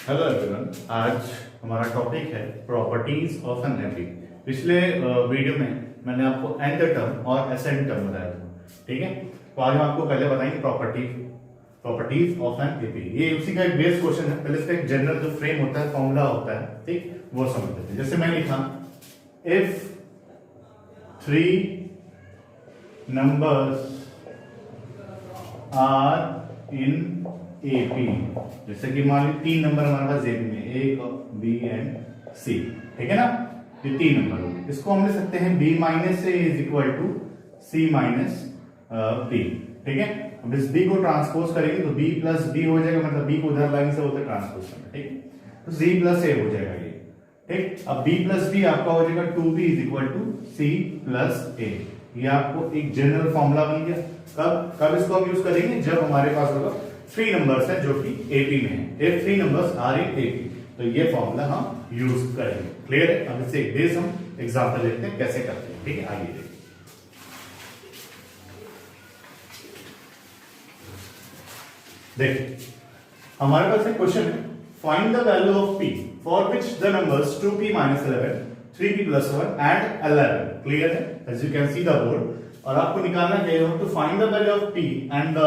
Hello everyone. आज हमारा topic है प्रॉपर्टीज ऑफ एन एपी। पिछले वीडियो में मैंने आपको nth टर्म और एसेंट टर्म बताया था, ठीक है। तो आज हम आपको पहले बताएंगे प्रॉपर्टीज ऑफ एन एपी। ये उसी का एक बेस क्वेश्चन है। पहले इसका एक जनरल जो फ्रेम होता है, फॉर्मूला होता है, ठीक, वो समझ लेते हैं। जैसे मैं लिखा if 3 numbers are in AP, जैसे कि मान ली 3 नंबर हमारे पास एपी में, ए, बी एंड सी, ठीक है ना। ये 3 नंबर हो गए। इसको हम लिख सकते हैं B minus A is equal to C minus B, ठीक है। अब इस बी को ट्रांसपोज करेंगे तो बी प्लस बी हो जाएगा, मतलब बी को उधर लाइन से उधर ट्रांसपोज करना, ठीक। तो सी प्लस ए हो जाएगा ये, ठीक। अब बी प्लस बी आपका हो जाएगा 2b is equal to C plus A. ये आपको एक जनरल फॉर्मूला बन गया। कब इसको हम यूज करेंगे? जब हमारे पास होगा 3 नंबर्स है जो कि एपी में है। If 3 numbers are in AP, तो ये फॉर्मूला हम यूज करेंगे। क्लियर है? अब इससे एक बेस हम एग्जांपल देखते हैं कैसे करते हैं, ठीक है। आइए देखिए, हमारे पास एक क्वेश्चन है, find the value of P for which the numbers 2p minus 11, 3p plus 1 and 11। Clear है? As you can see the board. और आपको निकालना क्या है, to find the value of p and the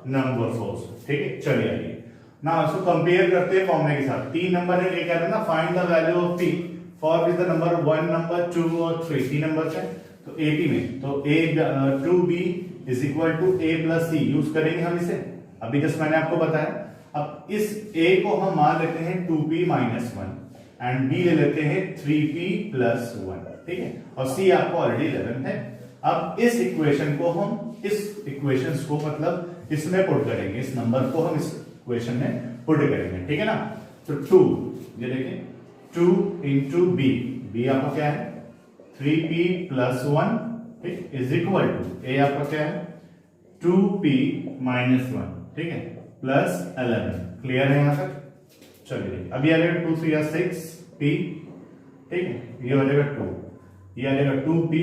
numbers also, ठीक है। चलिए आइए ना, इसको कंपेयर करते हैं फॉर्मूले के साथ। 3 नंबर है, क्या करना, find the value of p for which the number 1, number 2 और 3, 3 नंबर्स है। तो एपी में तो a 2b is equal to a plus c use करेंगे हम इसे। अभी जस्ट मैंने आपको बताया। अब इस a को हम मान लेते हैं 2p माइनस 1 एंड b ले लेते हैं 3p प्लस 1, ठीक है। और c आपको ऑलरेडी 11 है। अब इस इक्वेशन को हम इस इक्वेशंस को मतलब इसमें पुट करेंगे, इस नंबर को हम इस इक्वेशन में पुट करेंगे, ठीक है ना। तो 2, ये देखिए 2 इंटू बी आपका क्या है 3p प्लस 1, ठीक, इज इक्वल टू a आपका क्या है 2p माइनस 1, ठीक है, प्लस 11। क्लियर है यहां तक? चलिए अब ये आ जाएगा 2 3 6p, ठीक है। ये हो जाएगा 2, ये आ जाएगा 2p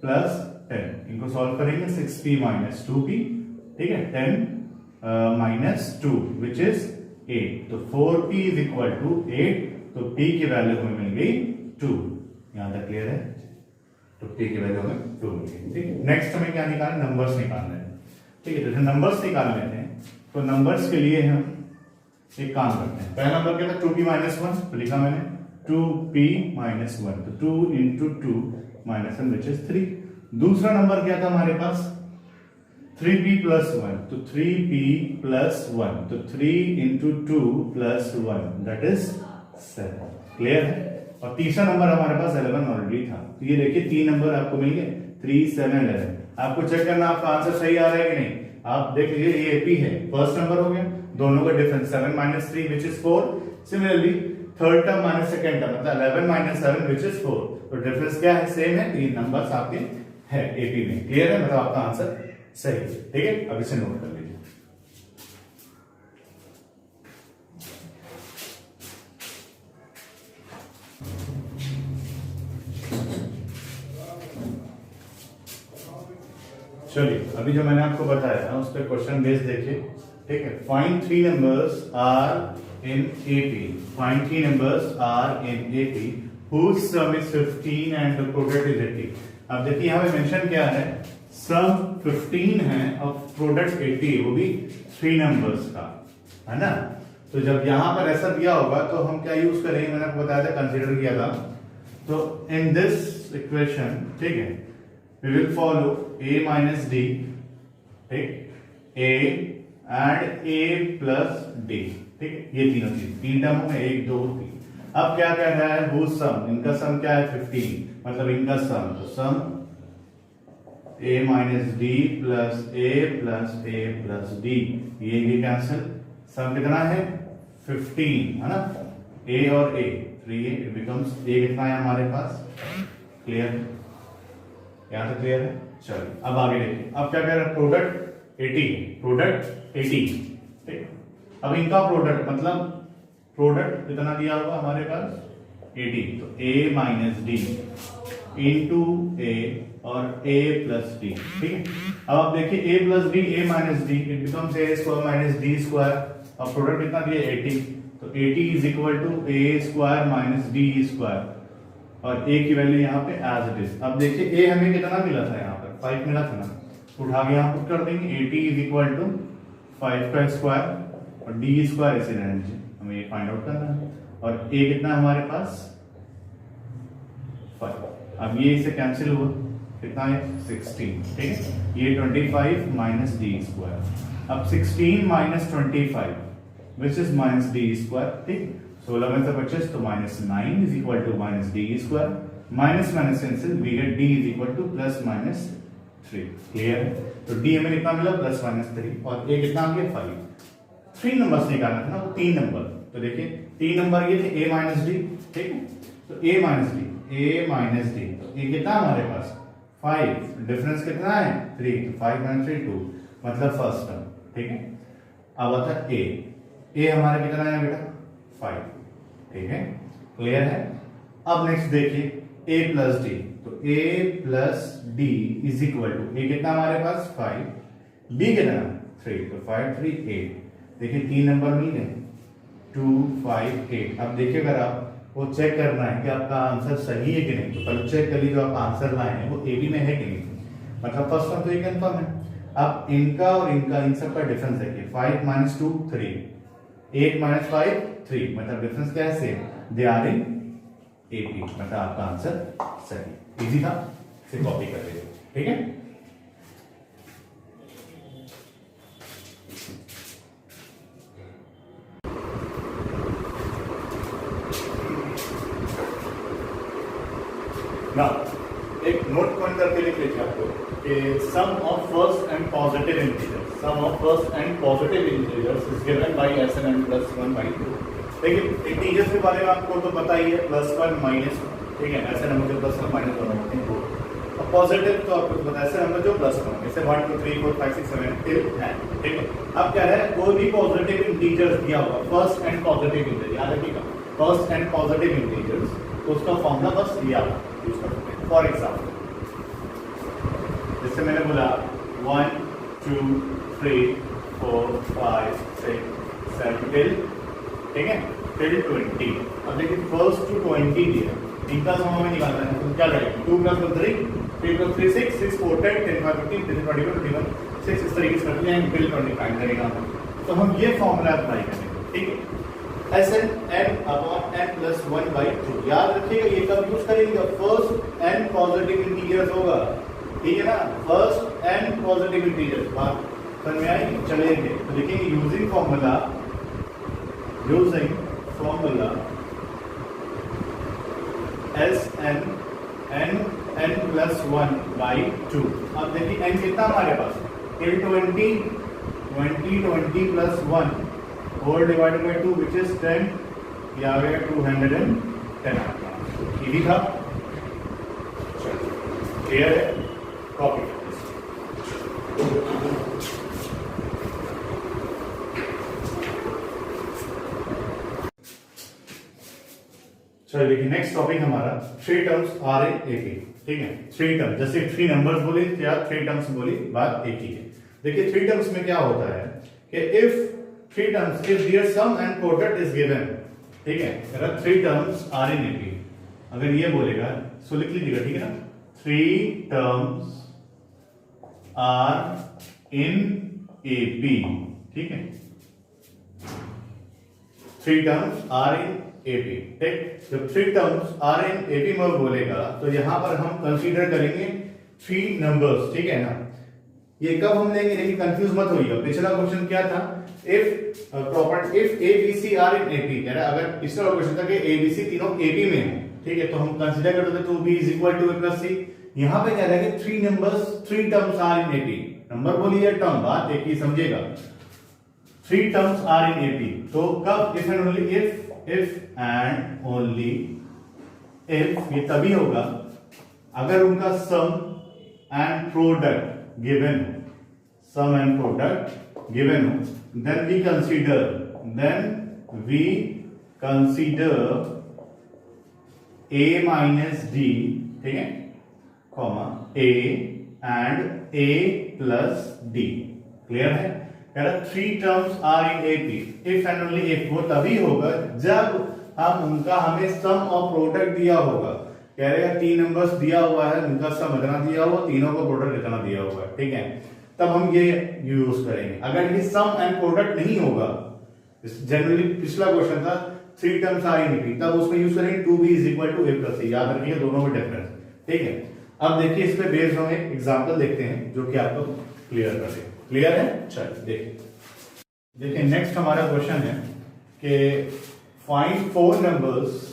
प्लस 10। इनको सॉल्व करेंगे 6p माइनस 2p, ठीक है, 10 माइनस 2 विच इज 8। तो 4p इज इक्वल टू 8। तो p की वैल्यू हमें मिल गई 2। यहां तक क्लियर है? तो p की वैल्यू हमें 2 मिल गई, ठीक है। नेक्स्ट हमें क्या निकालना, नंबर्स निकालने हैं, ठीक है। जैसे नंबर्स निकाल लेते हैं तो नंबर्स के लिए हम एक काम करते हैं। पहला नंबर क्या था 2p माइनस 1, तो लिखा मैंने 2p माइनस 1, तो 2 इंटू 2 माइनस 1 विच इज 3। दूसरा नंबर क्या था हमारे पास 3p प्लस 1, तो 3p प्लस 1, तो 3 into 2 plus 1 that is 7। Clear है? और तीसरा नंबर हमारे पास 11 ऑलरेडी था। तो ये देखिए 3 नंबर आपको मिल गए, 3 7 11। आपको चेक करना आपका आंसर सही आ रहा है कि नहीं। आप देख लीजिए ये एपी है, फर्स्ट नंबर हो गया, दोनों का difference 7 minus 3 which is 4। Similarly third term minus second term मतलब 11 माइनस 7 विच इज 4। तो डिफरेंस क्या है, सेम है। 3 नंबर्स आपके है एपी में। क्लियर है? मतलब आपका आंसर सही है, ठीक है। अब इसे नोट कर लीजिए। चलिए अभी जो मैंने आपको बताया था उस पर क्वेश्चन बेस देखिए, ठीक है। Find 3 numbers are in AP, find 3 numbers are in AP whose sum is 15 and the product is 80। अब देखिए यहाँ पे मेंशन क्या है, सम 15 है और प्रोडक्ट 80, वो भी 3 नंबर्स का, है ना। तो जब यहाँ पर ऐसा दिया होगा तो हम क्या यूज करेंगे, मैंने आपको बताया था, कंसीडर किया था। तो इन दिस इक्वेशन, ठीक है, we will follow a minus d, ठीक, a and a plus d, ठीक है। ये तीनों चीज 3 टर्म में 1 2 3। अब क्या कह रहा है, whose sum, इनका सम क्या है 15, मतलब इनका सम, तो सम a minus d plus a plus d, ये कैंसिल, सम कितना है 15, है ना। a और a 3 बिकम्स a कितना है हमारे पास, क्लियर है? यहां तक क्लियर है? चलिए अब आगे देखिए। अब क्या कह रहा है, प्रोडक्ट 80, ठीक। अब इनका प्रोडक्ट मतलब प्रोडक्ट कितना दिया होगा हमारे पास 80, तो a minus D into a और a प्लस डी, ठीक है। अब आप देखिए a plus D, a minus D, it becomes a square minus D square. अब प्रोडक्ट कितना दिया 80, तो 80 is equal to A square minus D square, और ए की वैल्यू यहाँ पे एज इट इज। अब देखिए ए हमें कितना मिला था, यहाँ पर 5 मिला था ना, तो उठा के यहाँ पुट कर देंगे। 80 इज इक्वल टू 5 का स्क्वायर और डी स्क्वायर ऐसे रहने दीजिए, हमें ये फाइंड आउट करना है। और ए कितना हमारे पास 5। अब ये इसे कैंसिल हुआ, कितना है 16, ठीक है। ये 25 माइनस डी स्क्वायर। अब 16 minus 25 which is minus D square, ठीक। 16 में से 25 तो minus 9 is equal to minus D square. Minus minus cancel, we get D is equal to plus minus 3। Clear है? तो डी हमें कितना मिला प्लस माइनस 3, और ए कितना आ गया 5। 3 नंबर्स निकालना था ना, वो 3 नंबर। तो देखिए 3 नंबर ये थे ए माइनस डी, ठीक है। तो ए माइनस डी, ए माइनस डी, तो ए कितना हमारे पास 5, डिफरेंस कितना है 3, 5 माइनस 3 2, मतलब फर्स्ट टर्म, ठीक है। अब आता है ए हमारा कितना है बेटा 5, ठीक है। क्लियर है? अब नेक्स्ट देखिए a प्लस डी, तो a plus D is equal to, A कितना हमारे पास 5, d कितना 3, तो 5 3 8। देखिए 3 नंबर मिल गए 2 5 8। अब देखिए अगर आप वो चेक करना है कि आपका आंसर सही है कि नहीं, तो पहले चेक कर लीजिए जो आप आंसर लाए हैं वो ए बी में है कि नहीं, मतलब फर्स्ट वन तो ये कंफर्म है। अब इनका और इनका इन सब का डिफरेंस देखिए, 5 माइनस 2 3, 8 माइनस 5 3, मतलब डिफरेंस क्या है same, they are in AP, मतलब आपका आंसर सही। इजी था, इसे कॉपी कर लीजिए, ठीक है। ना एक नोट पॉइंट करके लिख लीजिए आपको कि sum of first N positive integers, sum of first N positive integers is given by S N plus 1 by 2। देखिए इंटीजर्स के बारे में आपको तो पता ही है, +1 -1, ठीक है। ऐसे नंबर जो +1 -1 होते हैं वो, और पॉजिटिव तो आपको पता है, ऐसे नंबर जो +1, जैसे 1 2 3 4 5 6 7 टिल 10, ठीक है। अब क्या है, कोई भी पॉजिटिव इंटीजर्स दिया होगा, फर्स्ट एंड पॉजिटिव इंटीजर, याद रखिएगा फर्स्ट एंड पॉजिटिव इंटीजर्स, तो उसका फॉर्मूला बस दिया यूज कर सकते हैं। फॉर एग्जाम्पल जैसे मैंने बोला 1 2 3 4 5 6 7 टिल, ठीक है, टिल 20। अब देखिए फर्स्ट टू 20 दिया, इनका सम हमें निकालना है, तो क्या करेंगे 2 + 1 3, 3 + 3 6, 6 4 10, 10 5 15, 10 21 21 6, इस तरीके से करते हैं, टिल 20 फाइंड करेगा। तो हम ये फॉर्मूला अप्लाई करेंगे, ठीक है। Sn n/n+1/2, याद रखिएगा ये कब यूज करेंगे, फर्स्ट n पॉजिटिव इंटीजर्स होगा, ठीक है ना, फर्स्ट n पॉजिटिव इंटीजर्स। बात समझ में आई? चलेंगे तो देखिए यूजिंग फॉर्मूला Sn n+1/2। अब देखिए n कितना हमारे पास, till 20 + 1 whole divided by 2 which is 10, ये आ गया 210। इजी था, क्लियर है? कॉपी। चलिए देखिए नेक्स्ट टॉपिक हमारा 3 टर्म्स आर इन एपी, ठीक है। 3 टर्म, जैसे 3 नंबर्स बोले या 3 टर्म्स बोली, बात एक ही है। देखिए 3 टर्म्स में क्या होता है कि if 3 terms, if their sum and product is given, ठीक है, अगर 3 terms are in AP, अगर ये बोलेगा सो लिख लीजिएगा, ठीक है ना, 3 terms are in AP, ठीक है, 3 terms are in AP, ठीक। जब 3 terms are in AP में बोलेगा तो यहां पर हम कंसीडर करेंगे 3 numbers, ठीक है ना। ये कब हम लेंगे, लेकिन कंफ्यूज मत होइएगा, पिछला क्वेश्चन क्या था, if property if A B C are in AP, अगर पिछला क्वेश्चन था कि ए बी सी तीनों एपी में है, ठीक है, तो हम कंसीडर करते थे 2b = a + c। यहां पे क्या है कि 3 terms are in AP, number बोलिए टर्म, बात एक ही समझिएगा, 3 टर्म्स आर इन एपी। तो कब, if and only if and only if, ये तभी होगा अगर उनका sum and product given, sum and product given हो, then we consider a minus d, ठीक है, comma a and a plus d। Clear है? कह रहा 3 terms are in AP if and only if, वो तभी होगा जब हम उनका हमें सम और प्रोडक्ट दिया होगा। कह रहे हैं 3 नंबर्स दिया हुआ है, उनका सम इतना दिया हुआ, तीनों का प्रोडक्ट इतना दिया हुआ है, ठीक है, तब हम ये यूज करेंगे। अगर ये सम एंड प्रोडक्ट नहीं होगा, जनरली पिछला क्वेश्चन था 3 टर्म्स आर इन एपी, तब उसमें यूज करेंगे 2b is equal to a plus c, याद रखिए दोनों में डिफरेंस, ठीक है। अब देखिए इस पे बेस्ड हम एक एग्जांपल देखते हैं जो कि आपको क्लियर कर देगा। क्लियर है? चलिए देखिए नेक्स्ट हमारा क्वेश्चन है कि find 4 numbers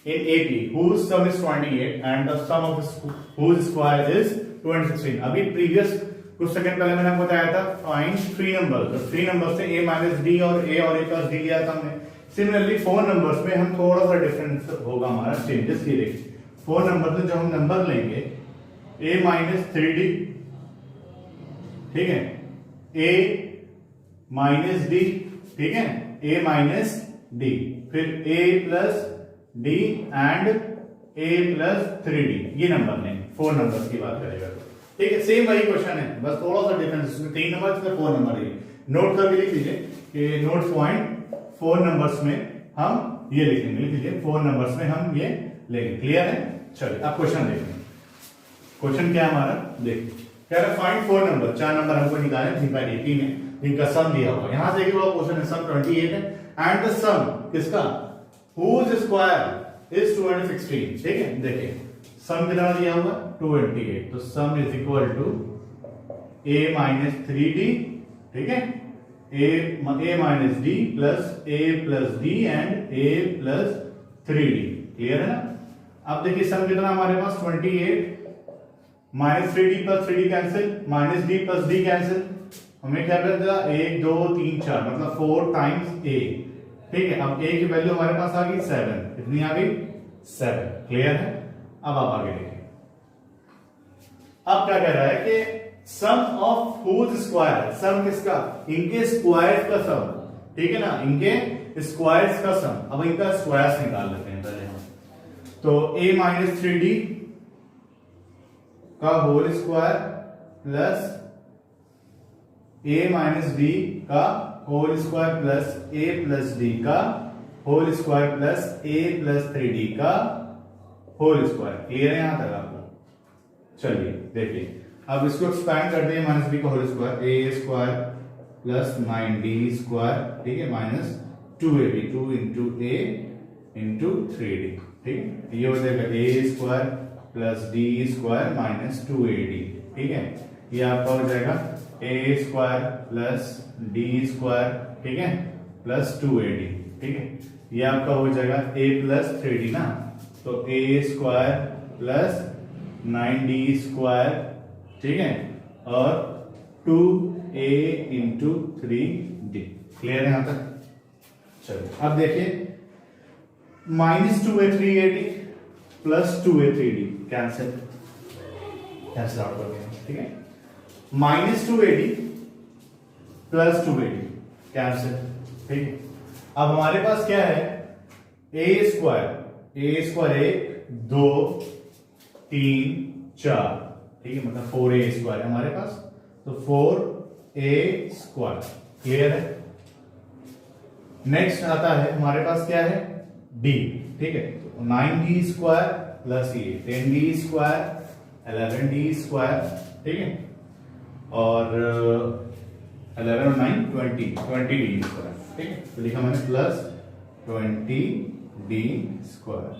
in AP whose sum is 28 and the sum of whose square is 216। अभी प्रीवियस कुछ सेकंड पहले मैंने आपको बताया था फाइंड 3 नंबर्स, तो 3 नंबर्स से a माइनस डी और a प्लस डी लिया था हमने। सिमिलरली 4 नंबर्स में हम थोड़ा सा डिफरेंस होगा हमारा चेंजेस, ये देखिए 4 नंबर में जब हम नंबर लेंगे a माइनस 3d, ठीक है, a माइनस डी, ठीक है, a माइनस डी, फिर a plus d and a plus 3d, ये नंबर लेंगे 4 नंबर्स की बात करेगा, ठीक है। सेम वही क्वेश्चन है, बस थोड़ा सा डिफरेंस, इसमें 3 नंबर से 4 नंबर है। नोट करके लिख लीजिए कि नोट पॉइंट 4 नंबर्स में हम ये लिखेंगे, लिख लीजिए 4 नंबर्स में हम ये लेंगे। क्लियर है? चलिए अब क्वेश्चन देखते हैं। क्वेश्चन क्या है हमारा, देखिए कह रहा है फाइंड 4 नंबर, 4 नंबर हमको निकालने जिनका एपी में जिनका सम दिया हुआ है। यहां से देखिए वो क्वेश्चन है सम 28 है एंड द सम किसका, whose square is 216, ठीक है। देखिए सम कितना दिया हुआ 28, तो sum is equal to a minus 3d, ठीक है, a minus d plus a plus d and a plus 3d। Clear है ना? अब देखिए सम कितना हमारे पास 28 minus 3d plus 3d cancel, minus d plus d cancel, हमें क्या मिलता है 1 2 3 4 मतलब 4 टाइम्स a, ठीक है। अब a की वैल्यू हमारे पास आ गई 7, कितनी आ गई 7। क्लियर है? अब आप आगे देखिए, अब क्या कह रहा है कि सम ऑफ whose स्क्वायर, सम किसका, इनके स्क्वायर्स का सम, ठीक है ना, इनके स्क्वायर्स का सम। अब इनका स्क्वायर्स निकाल लेते हैं पहले हम, तो a माइनस 3d का whole square plus a minus d का whole square plus a plus d का whole square plus a plus 3d का होल स्क्वायर। क्लियर है यहां तक आपको? चलिए देखिए अब इसको एक्सपैंड करते हैं, माइनस b का whole square a square plus 9d square, ठीक है, minus 2ab, 2 into a into 3d, ठीक, ये हो जाएगा a square plus d square minus 2ad, ठीक है, ये आपका हो जाएगा a square plus d square, ठीक है, प्लस 2ad, ठीक है, ये आपका हो जाएगा a प्लस 3d ना, तो a square plus 9d square, ठीक है, और 2a इंटू 3d। क्लियर है यहां तक? चलिए अब देखिए minus 2a 3ad plus 2a 3d cancel out कर दिया, ठीक है, minus 2ad plus 2ad cancel, ठीक है। अब हमारे पास क्या है a स्क्वायर 1 2 3 4, ठीक है, मतलब 4a स्क्वायर है हमारे पास, तो 4a स्क्वायर। क्लियर है? नेक्स्ट आता है हमारे पास क्या है d, ठीक है, तो 9d स्क्वायर प्लस ये 10d स्क्वायर 11d स्क्वायर, ठीक है, और 11 और 9 20d स्क्वायर, ठीक है, तो लिखा मैंने plus 20d square.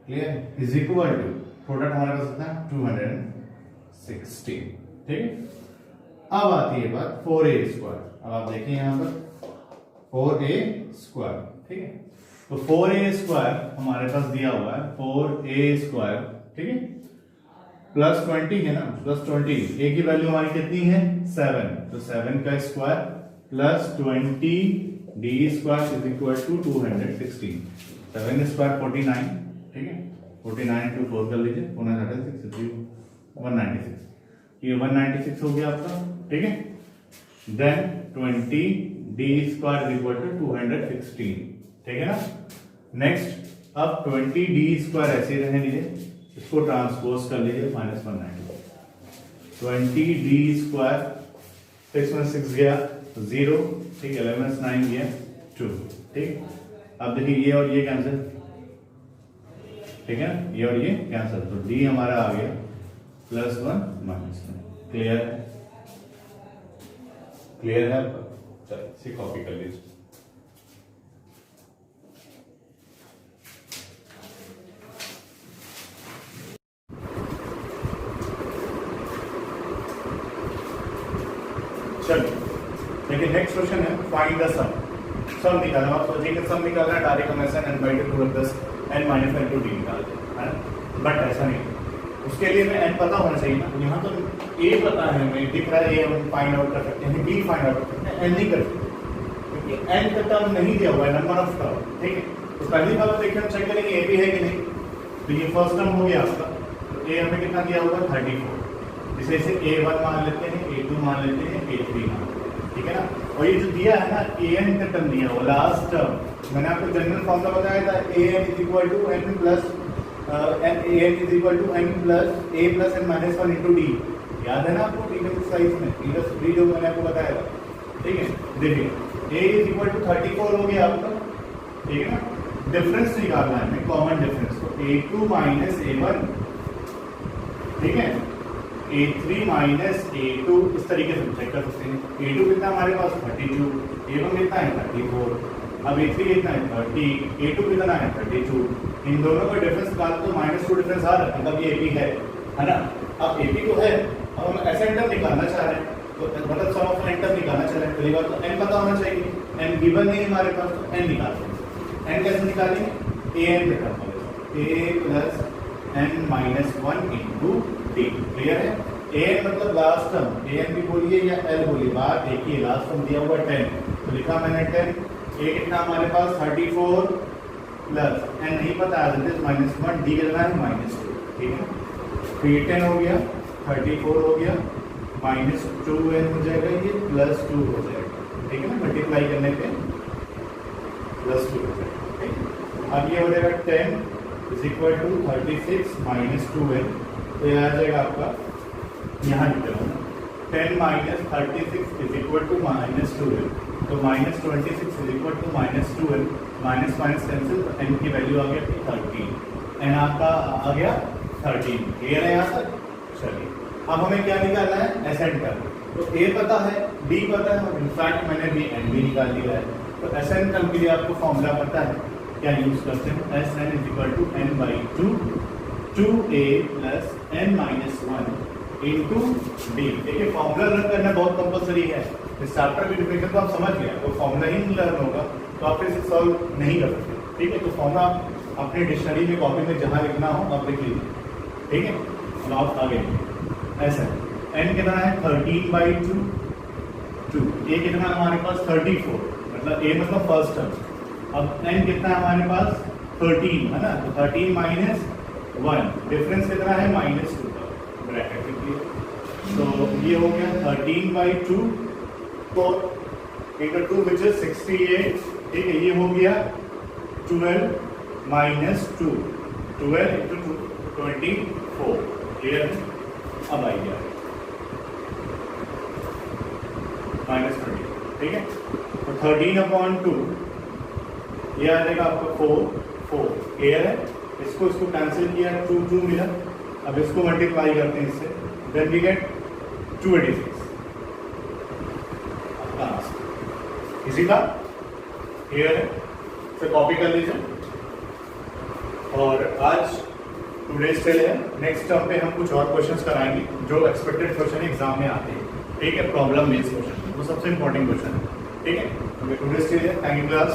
Clear? Is equal to product हमारे पास कितना है 216, ठीक है। अब आती है बात 4a स्क्वायर, अब आप देखिए यहां पर 4a स्क्वायर, ठीक है, तो 4a स्क्वायर हमारे पास दिया हुआ है 4a स्क्वायर, ठीक है, प्लस 20 है ना, प्लस 20, a की वैल्यू हमारी कितनी है 7, तो 7 का square plus 20d square is equal to 216, 7 square 49, ठीक है, 49 इंटू 4 कर लीजिए, 196, ये 196 हो गया आपका, ठीक है, then 20d square is equal to 216, ठीक है ना। नेक्स्ट अब 20d स्क्वायर ऐसे ही रहने दीजिए, इसको ट्रांसपोज कर लीजिए माइनस 190, 20d स्क्वायर 6 में 6 गया 0, ठीक है, 11 9 गया 2, ठीक। अब देखिए ये और ये कैंसिल, ठीक है, ये और ये कैंसिल, तो डी हमारा आ गया +1 -1। क्लियर है? क्लियर है? चलो इसे कॉपी कर लीजिए। चलिए देखिए नेक्स्ट क्वेश्चन है फाइंड द सम। सम निकालना, आप सोचिए सम निकालना है डायरेक्ट हम ऐसा n by 2 plus n minus n two D निकालते हैं, बट ऐसा नहीं। उसके लिए हमें n पता होना चाहिए ना। यहाँ तो a पता है, हमें दिख रहा है a हम फाइंड आउट कर सकते हैं, b फाइंड आउट कर सकते हैं, n नहीं कर सकते क्योंकि n का टर्म नहीं दिया हुआ है, नंबर ऑफ टर्म, ठीक है। तो पहली बात देखिए हम चेक करेंगे a भी है कि नहीं। तो ये फर्स्ट टर्म हो गया आपका, तो a हमें कितना दिया हुआ है 34, इसे a1 मान लेते हैं, a2 मान लेते हैं, a3 मान लेते हैं, ठीक है ना। और ये जो दिया है ना an का टर्म दिया हुआ लास्ट टर्म, मैंने आपको जनरल फॉर्मूला बताया था an is equal to n plus an is equal to n plus a plus n minus 1 into D. याद है ना आपको प्रीवियस एक्सरसाइज में, प्रीवियस वीडियो में मैंने आपको बताया था, ठीक है। देखिए a इज इक्वल टू 34 हो गया आपका, ठीक है ना। डिफरेंस निकालना है हमें, कॉमन डिफरेंस, तो a2 माइनस a1, ठीक है, a3 माइनस a2, इस तरीके से चेक कर सकते हैं। a2 कितना हमारे पास 32, a1 कितना है 34, अब a3 कितना है 30, a2 कितना है 32। इन दोनों का डिफरेंस निकाल तो -2 डिफरेंस आ रहा है, मतलब ये AP है ना। अब AP तो है, अब हम ऐसा टर्म निकालना चाह रहे हैं, तो मतलब सम ऑफ n टर्म निकालना चाह रहे हैं, पहली बात तो n पता होना चाहिए, n गिवन नहीं हमारे पास, तो n निकालते हैं। n कैसे निकालेंगे, an का term a plus n minus 1 into D. Clear है? an मतलब लास्ट टर्म, an भी बोलिए या l बोलिए, बात देखिए, लास्ट टर्म दिया हुआ 10, तो लिखा मैंने 10, a कितना हमारे पास 34 प्लस n नहीं पता है -1, डी कितना है -2, ठीक है। तो ये 10 हो गया, 34 हो गया, -2n हो जाएगा, ये +2 हो जाएगा, ठीक है ना। मल्टीप्लाई करने पे +2 हो जाएगा, ठीक। अब ये हो जाएगा 10 इज इक्वल टू 36 -2n, तो ये आ जाएगा आपका, यहाँ लिख रहा हूँ 10 minus 36 is equal to -2n, तो -26 is equal to -2n, minus minus cancel, तो n की वैल्यू आ गया 13, n आपका आ गया 13। क्लियर है यहाँ तक? चलिए अब हमें क्या निकालना है, SN टर्म। तो a पता है, b पता है, और इनफैक्ट मैंने भी n भी निकाल लिया है। तो SN टर्म के लिए आपको फॉर्मूला पता है, क्या यूज करते हैं, SN is equal to n by 2 2a plus n minus 1 into डी। देखिए फॉर्मूला लर्न करना बहुत कंपलसरी है, इस चैप्टर की डिफिनेशन तो आप समझ गए, तो फॉर्मूला ही नहीं लर्न होगा तो आप फिर से सॉल्व नहीं कर सकते, ठीक है। तो फॉर्मूला अपने डिक्शनरी में, कॉपी में जहाँ लिखना हो आप लिख लीजिए, ठीक है। अब आप आगे ऐसा n कितना है 13 बाई 2, a कितना है हमारे पास 34, मतलब a मतलब फर्स्ट टर्म। अब n कितना है हमारे पास 13 है ना, तो 13 माइनस 1, डिफरेंस कितना है -2 का, ब्रैकेट लिखिए। तो ये हो गया 13 बाई 2 तो इंटू 2 विच इज 68, ठीक है। ये हो गया 12 माइनस 2, 12 इंटू 24। क्लियर है? अब आई गया -20, ठीक है। तो 13/2 ये आ जाएगा आपका 4। क्लियर है? इसको कैंसिल किया, 2 मिला। अब इसको मल्टीप्लाई करते हैं इससे, देन वी गेट 286। इसी का क्लियर है? इसे कॉपी कर लीजिए। और आज टुडेज टेल है, नेक्स्ट टर्म पे हम कुछ और क्वेश्चंस कराएंगे जो एक्सपेक्टेड क्वेश्चन एग्जाम में आते हैं, ठीक है। प्रॉब्लम बेस्ड क्वेश्चन वो सबसे इंपॉर्टेंट क्वेश्चन है, ठीक है। टुडेज टेल है, थैंक यू क्लास।